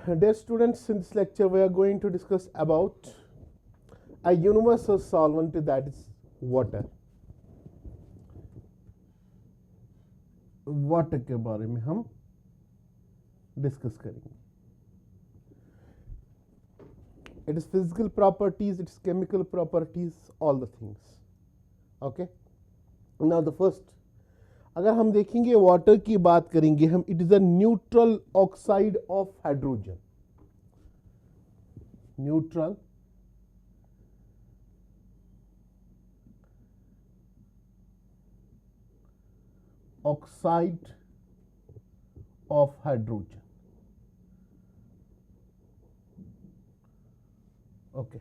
Dear students, in this lecture we are going to discuss about a universal solvent, that is water. Water के बारे में हम discuss करेंगे. Its physical properties, its chemical properties, all the things. Okay. Now the first, अगर हम देखेंगे water की बात करेंगे हम, it is a neutral oxide of hydrogen. Neutral oxide of hydrogen. Okay,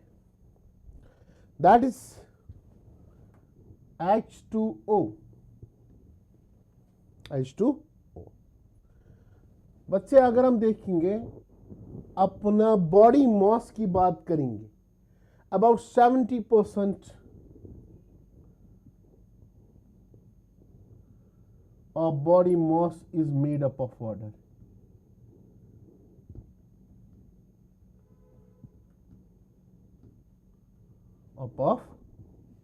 that is H2O. H2O. बच्चे अगर हम देखेंगे अपना बॉडी मास की बात करेंगे, about 70% of body mass is made up of water. Of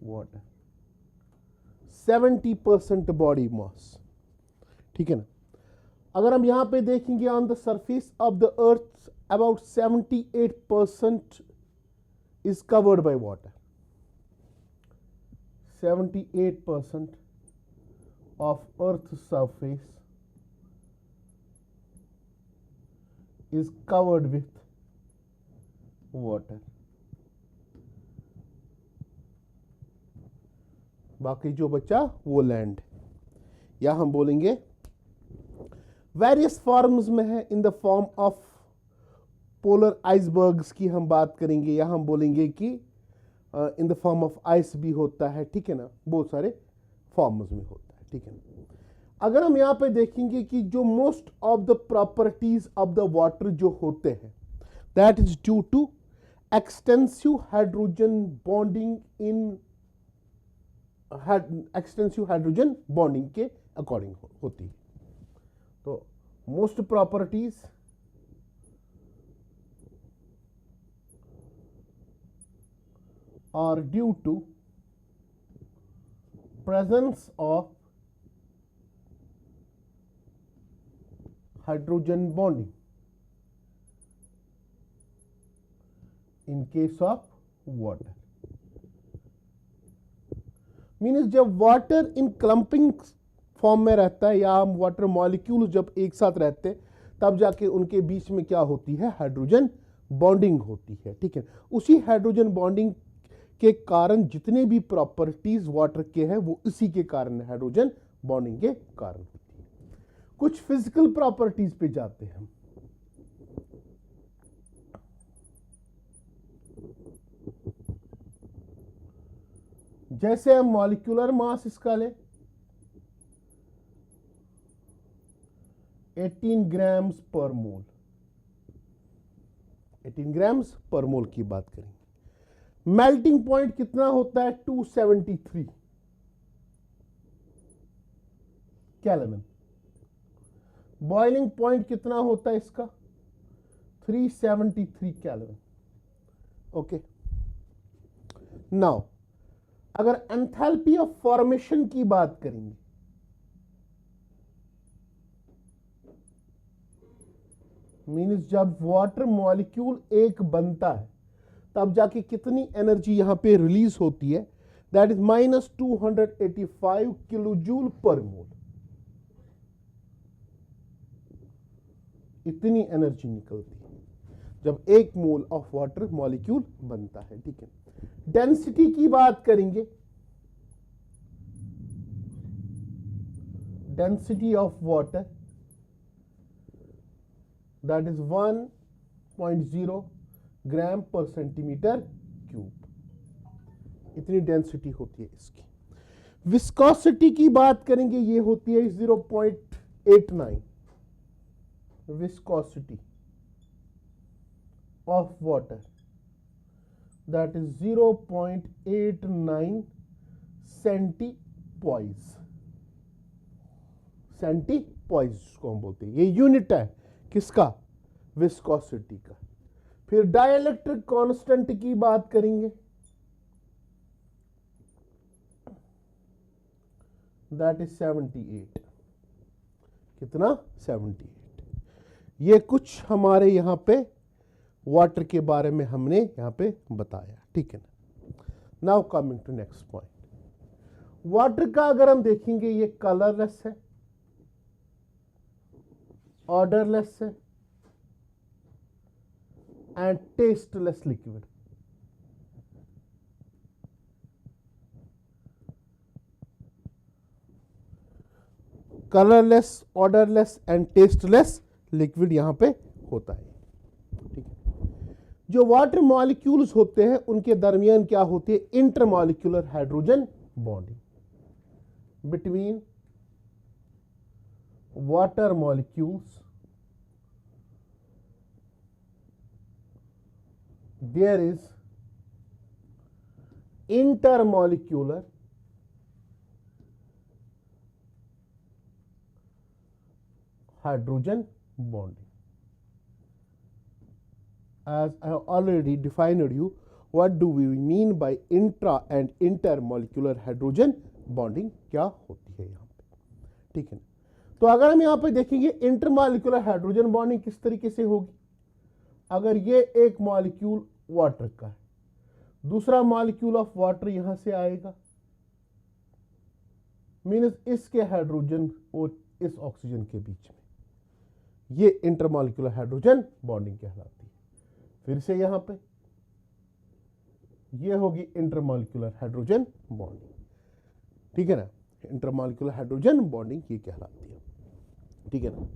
water. 70% body mass. ठीक है ना. अगर हम यहां पे देखेंगे on the surface of the earth about 78% is covered by water. 78% of Earth's surface is covered with water. बाकी जो बचा वो लैंड, या हम बोलेंगे वेरियस फॉर्म्स में है. In the form of polar icebergs की हम बात करेंगे, या हम बोलेंगे कि in the form of ice भी होता है. ठीक है ना, बहुत सारे फॉर्म्स में होता है. ठीक है ना. अगर हम यहाँ पे देखेंगे कि जो most of the properties of the water जो होते हैं, that is due to extensive hydrogen bonding in extensive hydrogen bonding के अकॉर्डिंग होती है. तो most properties are due to presence of hydrogen bonding in case of water. Means जब water in clumping form में रहता है, या हम वाटर मॉलिक्यूल जब एक साथ रहते हैं, तब जाके उनके बीच में क्या होती है, हाइड्रोजन बॉन्डिंग होती है. ठीक है. उसी हाइड्रोजन बॉन्डिंग के कारण जितने भी प्रॉपर्टीज वाटर के हैं वो इसी के कारण, हाइड्रोजन बॉन्डिंग के कारण होती है. कुछ फिजिकल प्रॉपर्टीज पे जाते हैं हम. जैसे हम मॉलिक्यूलर मास इसका लें 18 ग्राम्स पर मोल. 18 ग्राम्स पर मोल की बात करेंगे. मेल्टिंग पॉइंट कितना होता है, 273 केल्विन. बॉइलिंग पॉइंट कितना होता है इसका, 373 केल्विन. ओके. नाउ अगर एंथैल्पी ऑफ फॉर्मेशन की बात करेंगे, मीन्स जब वाटर मॉलिक्यूल एक बनता है तब जाके कितनी एनर्जी यहां पे रिलीज होती है, दैट इज -285 किलोजूल पर मोल. इतनी एनर्जी निकलती है जब एक मोल ऑफ वाटर मॉलिक्यूल बनता है. ठीक है. डेंसिटी की बात करेंगे, density of water that is 1.0 ग्राम पर सेंटीमीटर क्यूब. इतनी डेंसिटी होती है इसकी. विस्कोसिटी की बात करेंगे, ये होती है 0.89. Viscosity of water that is 0.89 सेंटीपॉइज. सेंटीपॉइज को हम बोलते हैं, ये यूनिट है किसका, विस्कोसिटी का। फिर डाइलेक्ट्रिक कांस्टेंट की बात करेंगे, दैट इज 78। कितना? 78। ये कुछ हमारे यहां पे वाटर के बारे में हमने यहां पे बताया, ठीक है ना। Now coming to next point, water का अगर हम देखेंगे ये कलरलेस है, ऑर्डरलेस है and tasteless liquid. Colourless, odourless and tasteless liquid यहां पे होता है, ठीक है। जो वाटर मॉलिक्यूल्स होते हैं उनके दरमियान क्या होती है? Intermolecular hydrogen bonding between water molecules. there is intermolecular hydrogen bonding. As I have already defined you, what do we mean by intra and intermolecular hydrogen bonding? क्या होती है यहाँ पे, ठीक है ना। तो अगर हम यहाँ पे देखेंगे इंटरमॉलिक्यूलर हाइड्रोजन बॉन्डिंग किस तरीके से होगी, अगर ये एक मॉलिक्यूल वाटर का है, दूसरा मॉलिक्यूल ऑफ वाटर यहां से आएगा, मीन्स इसके हाइड्रोजन और इस ऑक्सीजन के बीच में, ये इंटरमॉलिक्यूलर हाइड्रोजन बॉन्डिंग कहलाती है। फिर से यहां पे ये होगी इंटरमॉलिक्यूलर हाइड्रोजन बॉन्डिंग, ठीक है ना। इंटरमॉलिक्यूलर हाइड्रोजन बॉन्डिंग ये कहलाती है, ठीक है ना।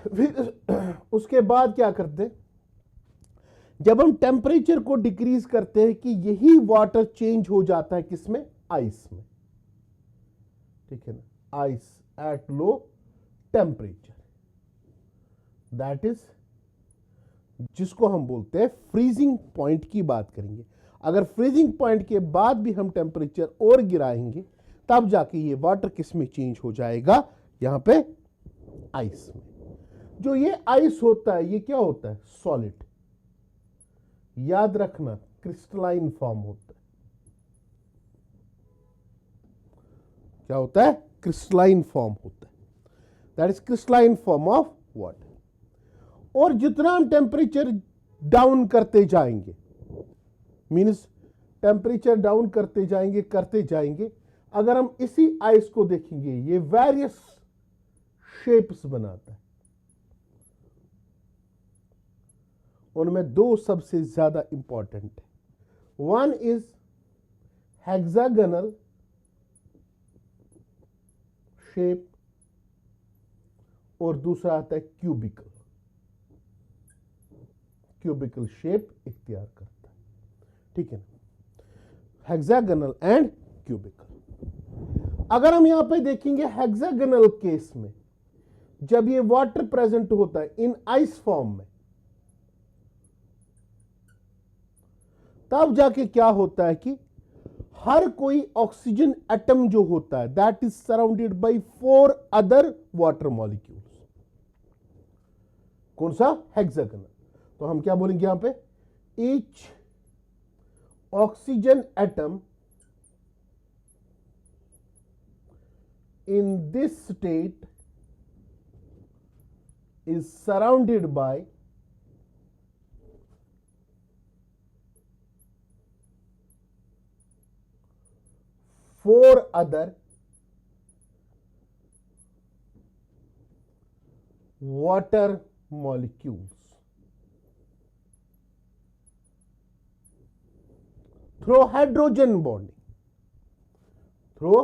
फिर उसके बाद क्या करते हैं, जब हम टेम्परेचर को डिक्रीज करते हैं कि यही वाटर चेंज हो जाता है किसमें? आइस में, ठीक है ना। Ice at low temperature, that is जिसको हम बोलते हैं फ्रीजिंग पॉइंट की बात करेंगे। अगर फ्रीजिंग पॉइंट के बाद भी हम टेम्परेचर और गिराएंगे तब जाके ये वाटर किसमें चेंज हो जाएगा? यहां पे आइस में। जो ये आइस होता है ये क्या होता है? सॉलिड। याद रखना क्रिस्टलाइन फॉर्म होता है। क्या होता है? क्रिस्टलाइन फॉर्म होता है, that is crystalline form of water. और जितना हम टेम्परेचर डाउन करते जाएंगे, मीन्स टेम्परेचर डाउन करते जाएंगे, अगर हम इसी आइस को देखेंगे ये वेरियस शेप्स बनाता है। उनमें दो सबसे ज्यादा इंपॉर्टेंट है, वन इज हेक्सागोनल शेप और दूसरा आता है क्यूबिकल। क्यूबिकल शेप इख्तियार करता है, ठीक है ना। Hexagonal and cubical. अगर हम यहां पे देखेंगे हेक्सागोनल केस में जब ये वाटर प्रेजेंट होता है इन आइस फॉर्म में, तब जाके क्या होता है कि हर कोई ऑक्सीजन एटम जो होता है that is surrounded by 4 other water molecules. कौन सा? हेक्सागोनल। तो हम क्या बोलेंगे यहां पे? Each oxygen atom in this state is surrounded by 4 other water molecules through hydrogen bonding. Through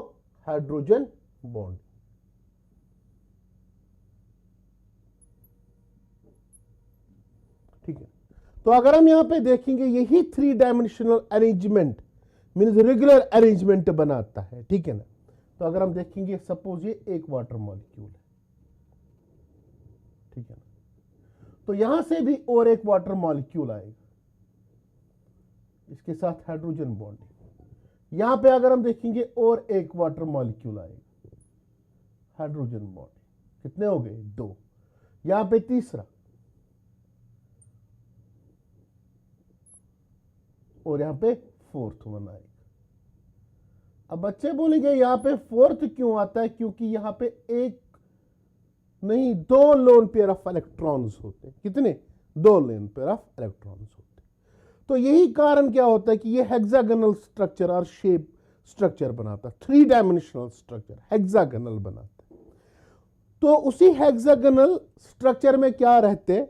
hydrogen bonding. ठीक है। तो अगर हम यहां पे देखेंगे यही 3 dimensional arrangement means regular arrangement बनाता है, ठीक है ना। तो अगर हम देखेंगे सपोज ये एक वाटर मॉलिक्यूल है, ठीक है ना, तो यहां से भी और एक वाटर मॉलिक्यूल आएगा, इसके साथ हाइड्रोजन बॉन्डिंग। यहां पे अगर हम देखेंगे और एक वाटर मॉलिक्यूल आएगा, हाइड्रोजन बॉन्डिंग। कितने हो गए? 2। यहां पे तीसरा और यहां पे फोर्थ वन आएगा। अब बच्चे बोलेंगे यहां पे फोर्थ क्यों आता है? क्योंकि यहां पे एक नहीं, दो लोन पेयर ऑफ इलेक्ट्रॉन्स होते हैं। कितने? दो लोन पेयर ऑफ इलेक्ट्रॉन्स होते हैं। तो यही कारण क्या होता है कि ये हेक्सागोनल स्ट्रक्चर और शेप स्ट्रक्चर बनाता है, 3 डायमेंशनल स्ट्रक्चर हेक्सागोनल बनाता है। तो उसी हेक्सागोनल स्ट्रक्चर में क्या रहते,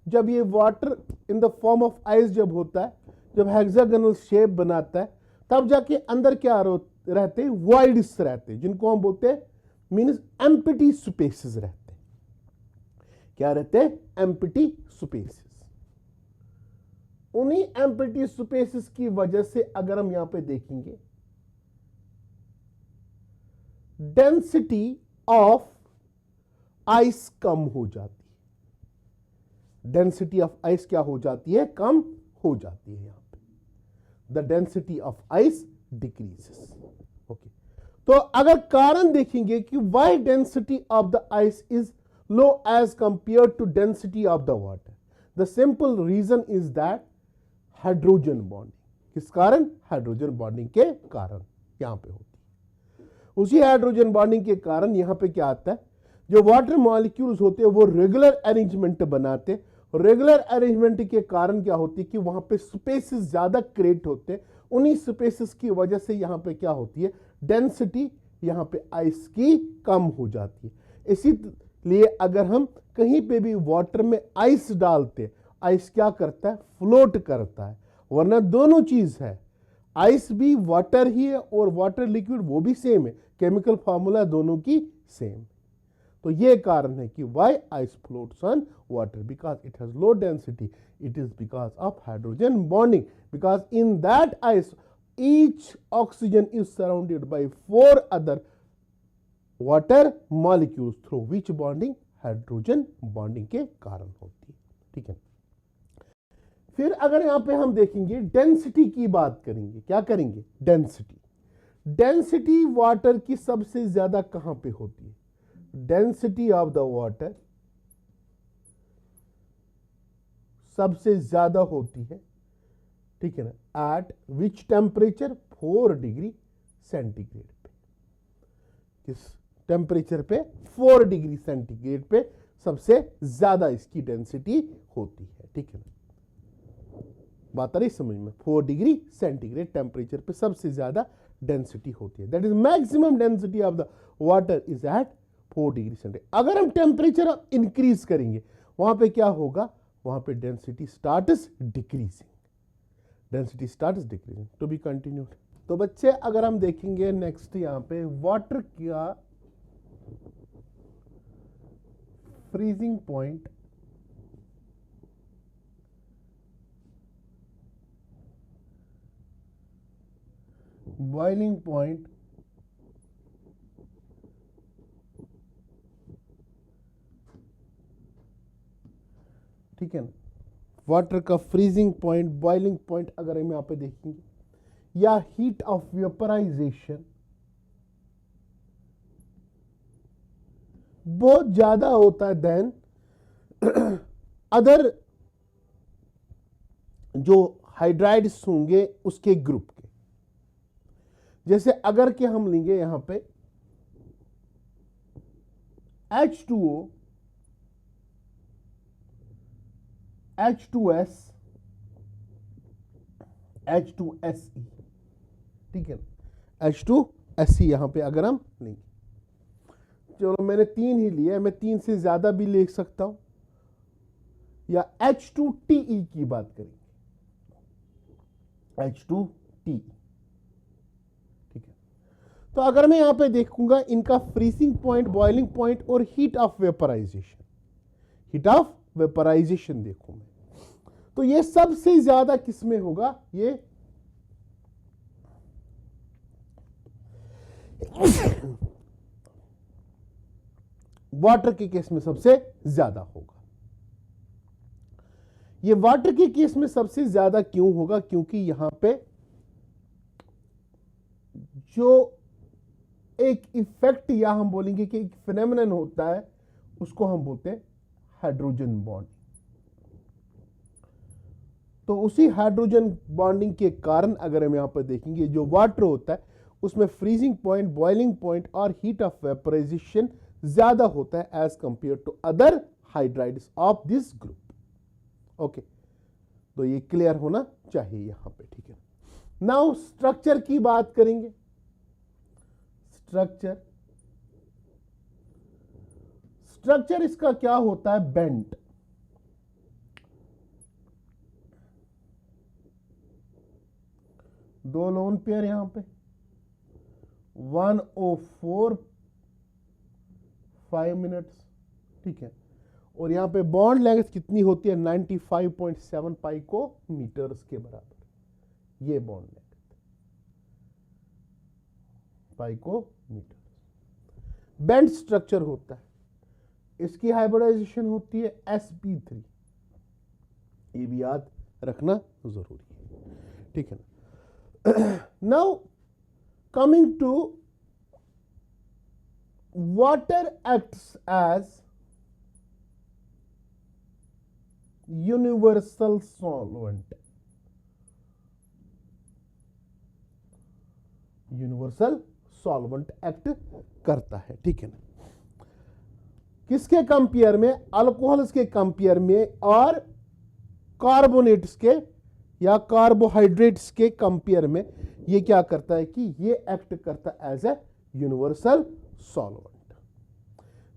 जब ये water in the form of ice जब होता है, जब हेक्सागोनल शेप बनाता है, तब जाके अंदर क्या रहते, वॉइड्स रहते, जिनको हम बोलते हैं मीन्स एम्प्टी स्पेसेस रहते। क्या रहते हैं? Empty spaces. उन्हीं एम्प्टी स्पेसेस की वजह से अगर हम यहां पे देखेंगे, डेंसिटी ऑफ आइस कम हो जाती है। डेंसिटी ऑफ आइस क्या हो जाती है? कम हो जाती है। यहां पे the density of ice decreases. Okay, तो अगर कारण देखेंगे कि why density of the ice is low as compare to density of the water, the simple reason is that hydrogen bonding. किस कारण? हाइड्रोजन बॉन्डिंग के कारण यहां पे होती है। उसी हाइड्रोजन बॉन्डिंग के कारण यहां पे क्या आता है, जो वाटर मॉलिक्यूल्स होते हैं वो रेगुलर अरेंजमेंट बनाते। रेगुलर अरेंजमेंट के कारण क्या होती है कि वहां पे स्पेसेस ज्यादा क्रिएट होते हैं। उन्हीं स्पेसेस की वजह से यहां पे क्या होती है, डेंसिटी यहां पे आइस की कम हो जाती है। इसीलिए अगर हम कहीं पे भी वाटर में आइस डालते, आइस क्या करता है? फ्लोट करता है। वरना दोनों चीज है, आइस भी वाटर ही है और वाटर लिक्विड वो भी सेम है, केमिकल फार्मूला दोनों की सेम। तो ये कारण है कि why ice floats on water, because it has low density, it is because of hydrogen bonding. Because in that ice each oxygen is surrounded by 4 other water molecules, through which bonding? Hydrogen bonding के कारण होती है। ठीक है, फिर अगर यहां पे हम देखेंगे डेंसिटी की बात करेंगे, क्या करेंगे? डेंसिटी। डेंसिटी वाटर की सबसे ज्यादा कहां पे होती है? डेंसिटी ऑफ द वाटर सबसे ज्यादा होती है, ठीक है ना, eight which temperature? 4 degree centigrade पे। किस टेम्परेचर पे? 4 डिग्री सेंटीग्रेड पे सबसे ज्यादा इसकी डेंसिटी होती है। ठीक है ना, बात आ रही समझ में? 4 डिग्री सेंटीग्रेड टेम्परेचर पे सबसे ज्यादा डेंसिटी होती है। That is maximum density of the water is at 4 degree centigrade. अगर हम टेम्परेचर इंक्रीज करेंगे, वहां पे क्या होगा? वहां पे density starts decreasing. Density starts decreasing. To be continued. तो बच्चे अगर हम देखेंगे नेक्स्ट यहां पे वाटर का फ्रीजिंग पॉइंट, बॉइलिंग पॉइंट, ठीक है ना, वाटर का फ्रीजिंग पॉइंट, बॉइलिंग पॉइंट अगर हम यहां पे देखेंगे, या हीट ऑफ वेपराइजेशन बहुत ज्यादा होता है देन अदर जो हाइड्राइड्स होंगे उसके ग्रुप के। जैसे अगर के हम लेंगे यहां पे H2O, H2S, H2SE, ठीक है ना, H2SE यहां पे अगर हम लेंगे, चलो मैंने 3 ही लिया है, मैं 3 से ज्यादा भी ले सकता हूं, या H2TE की बात करेंगे, H2TE, ठीक है। तो अगर मैं यहां पे देखूंगा इनका फ्रीजिंग पॉइंट, बॉइलिंग पॉइंट और heat of vaporisation, heat of vaporisation देखूं मैं, तो ये सबसे ज्यादा किसमें होगा? ये वाटर के केस में सबसे ज्यादा होगा। ये वाटर के केस में सबसे ज्यादा क्यों होगा? क्योंकि यहां पे जो एक इफेक्ट या हम बोलेंगे कि एक फिनोमेनन होता है, उसको हम बोलते हैं हाइड्रोजन बॉन्डिंग। तो उसी हाइड्रोजन बॉन्डिंग के कारण अगर हम यहां पर देखेंगे, जो वाटर होता है उसमें फ्रीजिंग पॉइंट, बॉइलिंग पॉइंट और हीट ऑफ वेपराइजेशन ज्यादा होता है as compare to other hydrides of this group. Okay, तो ये क्लियर होना चाहिए यहां पे, ठीक है। नाउ स्ट्रक्चर की बात करेंगे। स्ट्रक्चर इसका क्या होता है? बेंट। दो लोन पेयर यहां पे 104 5 मिनट्स, ठीक है। और यहां पे बॉन्ड लेंथ कितनी होती है? 95.7 पाइको मीटर्स के बराबर। ये bond length pico meter. Bent structure होता है, इसकी हाइब्रिडाइजेशन होती है sp3। ये भी याद रखना जरूरी है, ठीक है ना। Now coming to water acts as universal solvent. Universal solvent act करता है, ठीक है ना। किसके कंपेयर में? अल्कोहल्स के कंपेयर में और कार्बोनेट्स के या कार्बोहाइड्रेट्स के कंपेयर में ये क्या करता है कि ये एक्ट करता है as a universal solvent.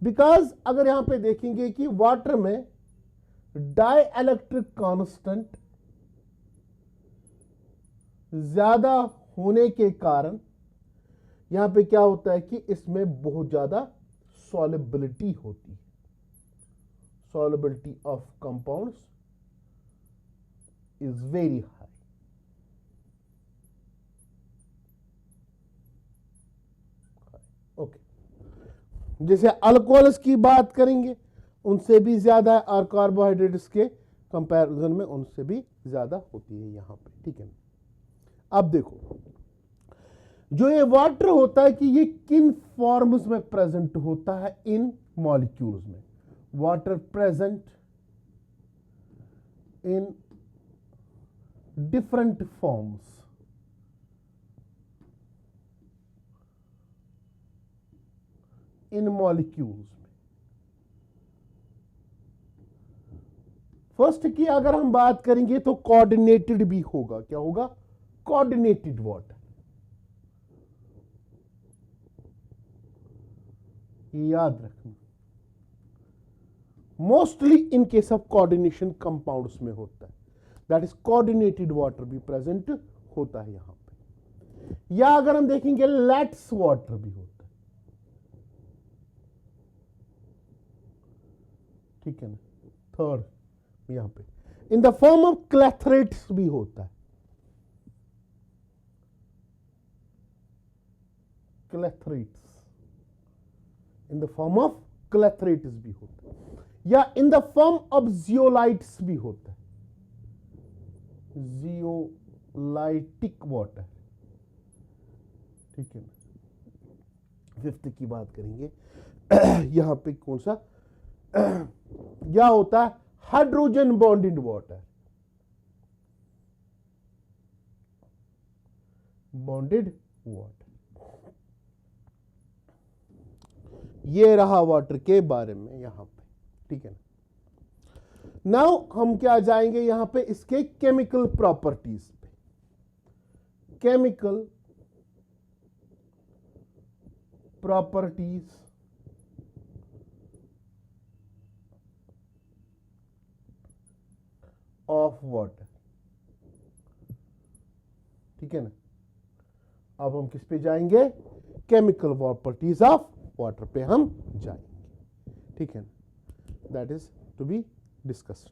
Because अगर यहां पे देखेंगे कि वाटर में डाई इलेक्ट्रिक कांस्टेंट ज्यादा होने के कारण यहां पे क्या होता है कि इसमें बहुत ज्यादा सॉल्युबिलिटी होती है। Solubility of compounds is very high. Okay, जैसे अल्कोहल्स की बात करेंगे उनसे भी ज्यादा है और कार्बोहाइड्रेट्स के कंपैरिजन में उनसे भी ज्यादा होती है यहां पे, ठीक है। अब देखो, जो ये वाटर होता है कि ये किन फॉर्म्स में प्रेजेंट होता है? इन मॉलिक्यूल्स में। Water present in different forms. In molecules में फर्स्ट की अगर हम बात करेंगे तो कोऑर्डिनेटेड भी होगा। क्या होगा? Coordinated water. याद रखना, mostly in case of coordination compounds में होता है, दैट इज कोऑर्डिनेटेड वाटर भी प्रेजेंट होता है यहां पे। या अगर हम देखेंगे लैट्स वाटर भी होता है, ठीक है ना। थर्ड यहां पे इन द फॉर्म ऑफ क्लैथरेट्स भी होता है। क्लैथरेट्स इन द फॉर्म ऑफ क्लैथरेट्स भी होता है, या in the form of zeolites भी होता है। जियोलाइटिक वाटर, ठीक है ना। फिफ्थ की बात करेंगे यहां पे कौन सा? यह होता है hydrogen bonded water. Bonded water, ये रहा वाटर के बारे में यहां पे, ठीक है ना। नाउ हम क्या जाएंगे यहां पे? इसके केमिकल प्रॉपर्टीज पे। केमिकल प्रॉपर्टीज ऑफ वाटर, ठीक है ना। अब हम किस पे जाएंगे? केमिकल प्रॉपर्टीज ऑफ वाटर पे हम जाएंगे, ठीक है ना। That is to be discussed.